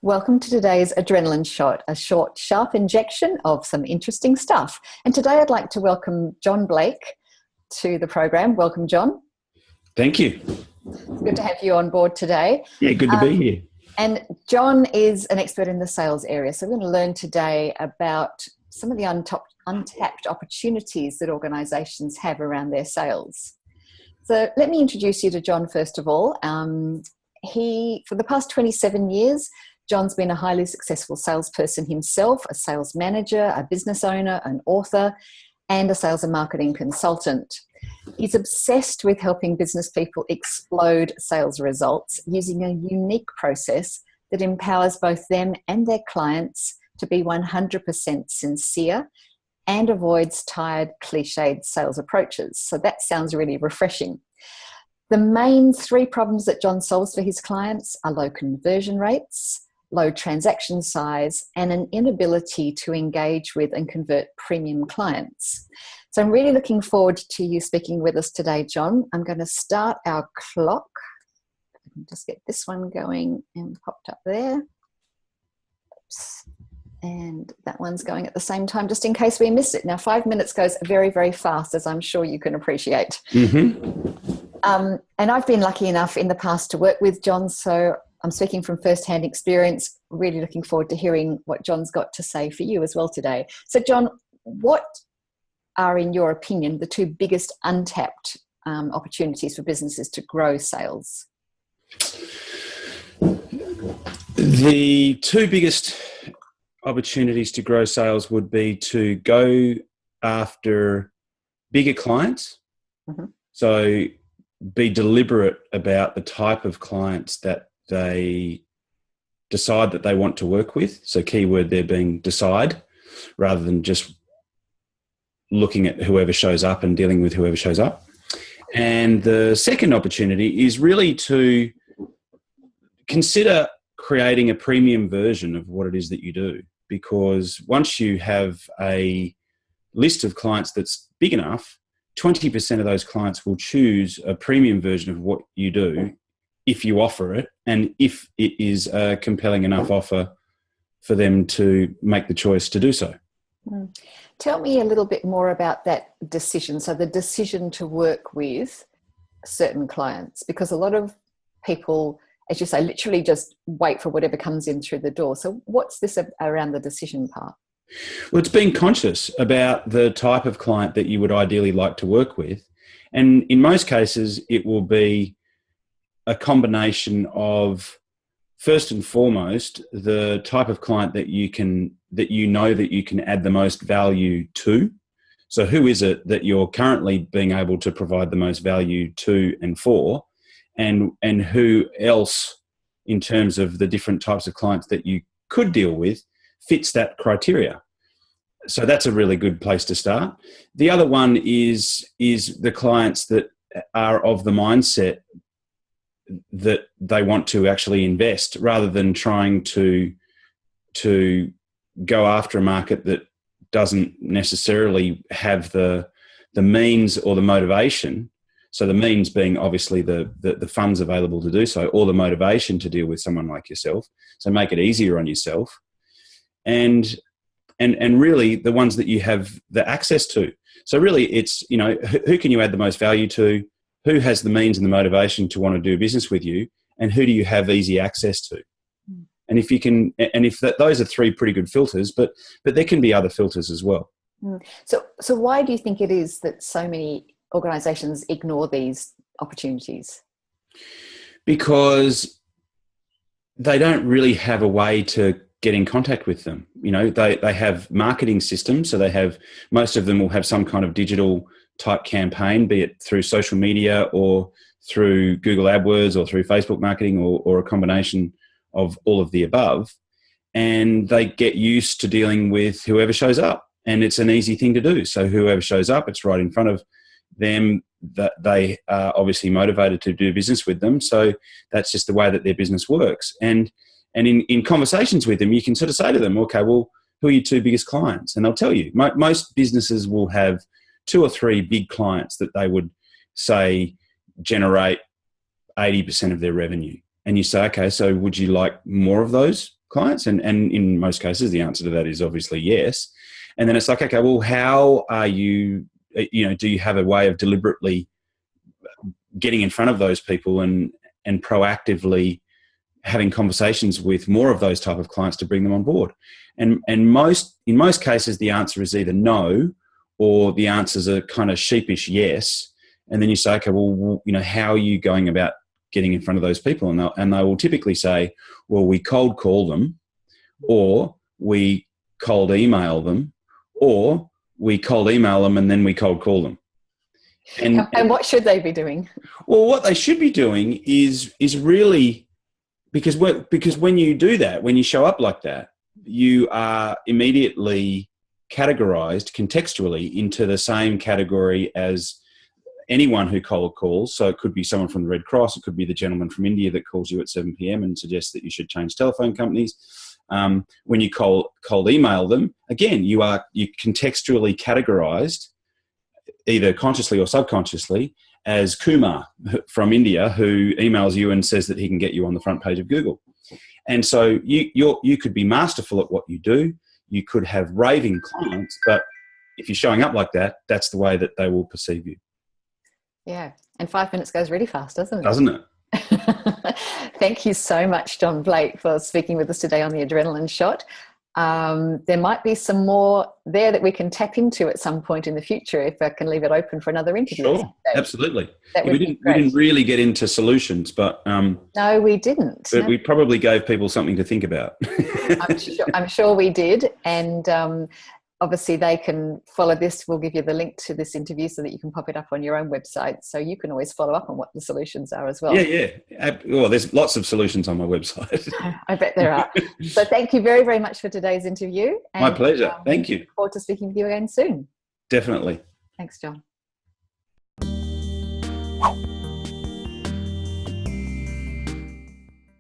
Welcome to today's Adrenalin Shot, a short, sharp injection of some interesting stuff. And today I'd like to welcome John Blake to the program. Welcome, John. Thank you. It's good to have you on board today. Yeah, good to be here. And John is an expert in the sales area. So we're going to learn today about some of the untapped opportunities that organisations have around their sales. So let me introduce you to John first of all. For the past 27 years, John's been a highly successful salesperson himself, a sales manager, a business owner, an author, and a sales and marketing consultant. He's obsessed with helping business people explode sales results using a unique process that empowers both them and their clients to be 100% sincere and avoids tired, cliched sales approaches. So that sounds really refreshing. The main three problems that John solves for his clients are low conversion rates, low transaction size, and an inability to engage with and convert premium clients. So I'm really looking forward to you speaking with us today, John. I'm going to start our clock. Just get this one going and popped up there. Oops. And that one's going at the same time, just in case we missed it. Now, 5 minutes goes very, very fast, as I'm sure you can appreciate. And I've been lucky enough in the past to work with John, so I'm speaking from first-hand experience, really looking forward to hearing what John's got to say for you as well today. So, John, what are, in your opinion, the two biggest untapped opportunities for businesses to grow sales? The two biggest opportunities to grow sales would be to go after bigger clients. So be deliberate about the type of clients that they decide that they want to work with. So keyword there being decide, rather than just looking at whoever shows up and dealing with whoever shows up. And the second opportunity is really to consider creating a premium version of what it is that you do. Because once you have a list of clients that's big enough, 20% of those clients will choose a premium version of what you do if you offer it, and if it is a compelling enough offer for them to make the choice to do so. Tell me a little bit more about that decision. So the decision to work with certain clients, because a lot of people, as you say, literally just wait for whatever comes in through the door. So what's this around the decision part? Well, it's being conscious about the type of client that you would ideally like to work with. And in most cases, it will be a combination of, first and foremost, the type of client that you know that you can add the most value to. So who is it that you're currently being able to provide the most value to and for? And who else, in terms of the different types of clients that you could deal with, fits that criteria. So that's a really good place to start. The other one is the clients that are of the mindset that they want to actually invest, rather than trying to go after a market that doesn't necessarily have the means or the motivation. So the means being obviously the funds available to do so, or the motivation to deal with someone like yourself. So make it easier on yourself. And really the ones that you have the access to. So really it's, who can you add the most value to? Who has the means and the motivation to want to do business with you? And who do you have easy access to? And if you can, those are three pretty good filters, but there can be other filters as well. So why do you think it is that so many organisations ignore these opportunities? Because they don't really have a way to get in contact with them. They have marketing systems, so most of them will have some kind of digital type campaign, be it through social media or through Google AdWords or through Facebook marketing or a combination of all of the above. And they get used to dealing with whoever shows up, and it's an easy thing to do. So whoever shows up, it's right in front of them, that they are obviously motivated to do business with them. So that's just the way that their business works. And in conversations with them, you can sort of say to them, okay, well, who are your two biggest clients? And they'll tell you. Most businesses will have 2 or 3 big clients that they would say generate 80% of their revenue. And you say, okay, so would you like more of those? clients? And in most cases, the answer to that is obviously yes. And then it's like, okay, well, how are you, do you have a way of deliberately getting in front of those people and proactively having conversations with more of those type of clients to bring them on board? And in most cases, the answer is either no, or the answers are kind of sheepish yes. And then you say, okay, well, how are you going about getting in front of those people? And they will typically say, well, we cold call them, or we cold email them, or we cold email them and then we cold call them. And what should they be doing? Well, what they should be doing is really, because when you do that, when you show up like that, you are immediately categorized contextually into the same category as anyone who cold calls. So it could be someone from the Red Cross, it could be the gentleman from India that calls you at 7 p.m. and suggests that you should change telephone companies. When you cold email them, again, you contextually categorized, either consciously or subconsciously, as Kumar from India, who emails you and says that he can get you on the front page of Google. And so you could be masterful at what you do. You could have raving clients, but if you're showing up like that, that's the way that they will perceive you. Yeah. And 5 minutes goes really fast, doesn't it? Doesn't it? Thank you so much, John Blake, for speaking with us today on the Adrenalin Shot. There might be some more there that we can tap into at some point in the future, if I can leave it open for another interview. Sure, absolutely. We didn't really get into solutions, but no, we didn't. But we probably gave people something to think about. I'm sure we did, and obviously they can follow this. We'll give you the link to this interview so that you can pop it up on your own website, so you can always follow up on what the solutions are as well. Yeah. Well, there's lots of solutions on my website. I bet there are. So thank you very, very much for today's interview. And, my pleasure. Thank you. Look forward to speaking with you again soon. Definitely. Thanks, John.